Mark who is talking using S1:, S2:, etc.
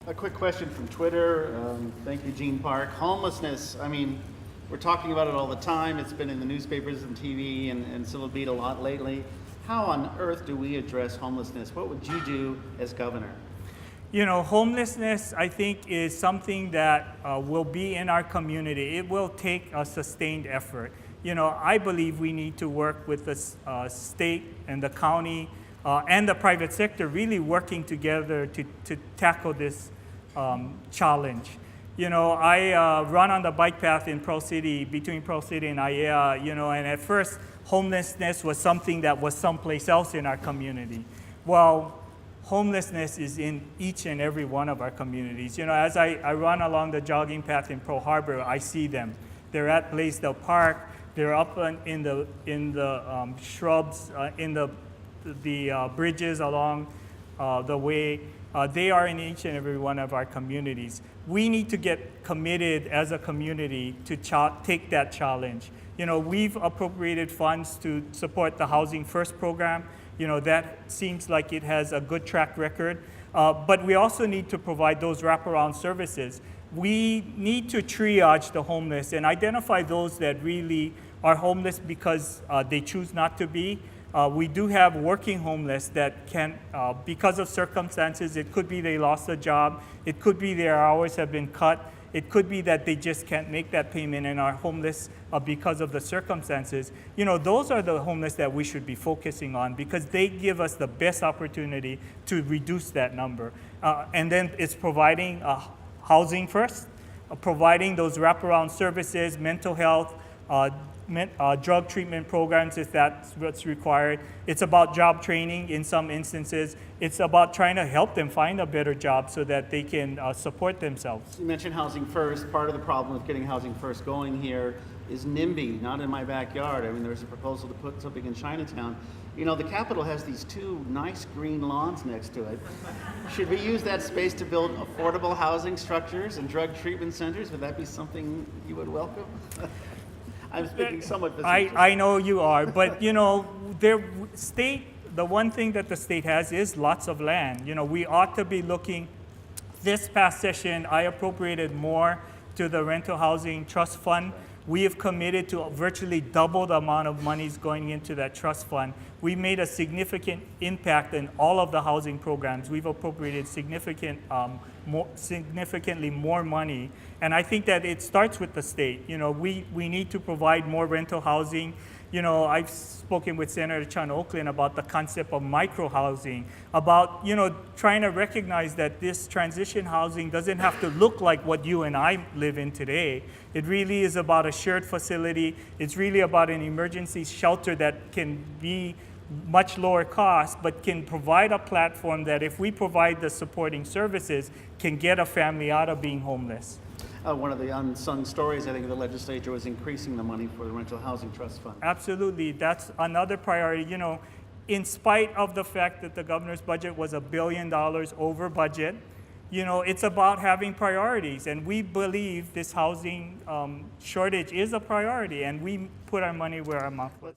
S1: A quick question from Twitter. Thank you, Gene Park. Homelessness, I mean, we're talking about it all the time. It's been in the newspapers and TV and Civil Beat a lot lately. How on earth do we address homelessness? What would you do as governor?
S2: You know, homelessness, I think, is something that will be in our community. It will take a sustained effort. You know, I believe we need to work with the state and the county and the private sector really working together to tackle this challenge. You know, I run on the bike path in Pearl City, between Pearl City and Aiea, you know, and at first homelessness was something that was someplace else in our community. Well, homelessness is in each and every one of our communities. You know, as I run along the jogging path in Pearl Harbor, I see them. They're at Blaisdell Park. They're up in the shrubs, in the bridges along the way. They are in each and every one of our communities. We need to get committed as a community to take that challenge. You know, we've appropriated funds to support the Housing First program. You know, that seems like it has a good track record. But we also need to provide those wraparound services. We need to triage the homeless and identify those that really are homeless because they choose not to be. We do have working homeless that can, because of circumstances, it could be they lost a job, it could be their hours have been cut, it could be that they just can't make that payment and are homeless because of the circumstances. You know, those are the homeless that we should be focusing on because they give us the best opportunity to reduce that number. And then it's providing housing first, providing those wraparound services, mental health, drug treatment programs if that's what's required. It's about job training in some instances. It's about trying to help them find a better job so that they can support themselves.
S1: You mentioned Housing First. Part of the problem with getting Housing First going here is NIMBY, not in my backyard. I mean, there's a proposal to put something in Chinatown. You know, the Capitol has these two nice green lawns next to it. Should we use that space to build affordable housing structures and drug treatment centers? Would that be something you would welcome? I'm speaking somewhat facetiously.
S2: I know you are, but you know, the one thing that the state has is lots of land. You know, we ought to be looking. This past session, I appropriated more to the Rental Housing Trust Fund. We have committed to virtually double the amount of monies going into that trust fund. We made a significant impact in all of the housing programs. We've appropriated significantly more money. And I think that it starts with the state. You know, we need to provide more rental housing. You know, I've spoken with Senator Chan Oakland about the concept of micro-housing, about, you know, trying to recognize that this transition housing doesn't have to look like what you and I live in today. It really is about a shared facility. It's really about an emergency shelter that can be much lower cost, but can provide a platform that if we provide the supporting services, can get a family out of being homeless.
S1: One of the unsung stories, I think, of the legislature was increasing the money for the Rental Housing Trust Fund.
S2: Absolutely. That's another priority. You know, in spite of the fact that the governor's budget was $1 billion over budget, you know, it's about having priorities. And we believe this housing shortage is a priority, and we put our money where our mouth was.